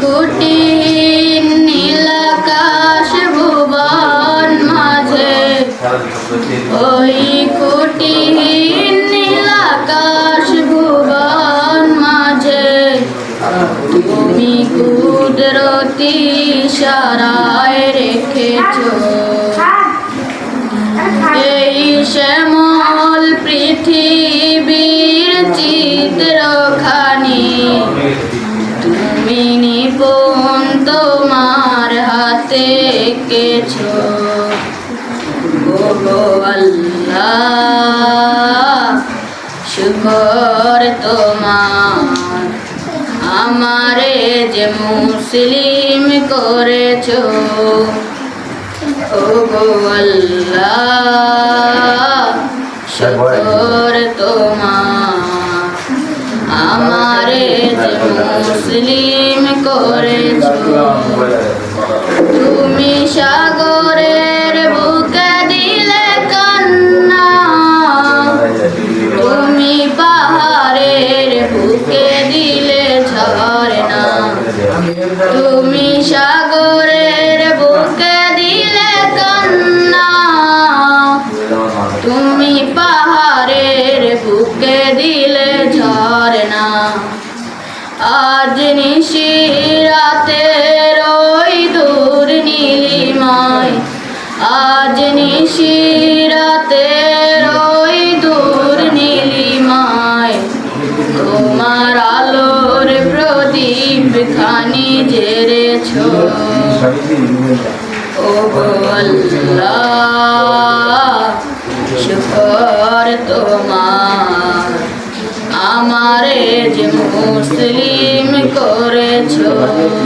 কুটিহীন নীলাকাশ ভুবন মাঝে, ওই কুটিহীন নীলাকাশ ভুবন মাঝে তুমি কুদরতি ইশারায় রেখেছো এই শ্যামল পৃথিবীর চিত্রখানি। তুমি নিপুণ তোমার হাতে এঁকেছো ওগো আল্লাহ, শুকর তোমার আমারে যে মুসলিম করেছো ওগো আল্লাহ, শুকর তোমার আমারে যে মুসলিম করেছো। তুমি সাগরের বুকে দিলে কান্না, তুমি পাহাড়ের বুকে দিলে ঝরনা, তুমি সাগরের বুকে দিলে কান্না, তুমি পাহাড়ের বুকে দিলে ঝরনা। আজ নিশিরাতের ওই দূর নীলিমায়, আজ নিশিরাতের ওই দূর নীলিমায় তোমার আলোর প্রদীপ খানি জেরেছো ওগো আল্লাহ, শুকর তোমার আমারে যে মুসলিম করেছো।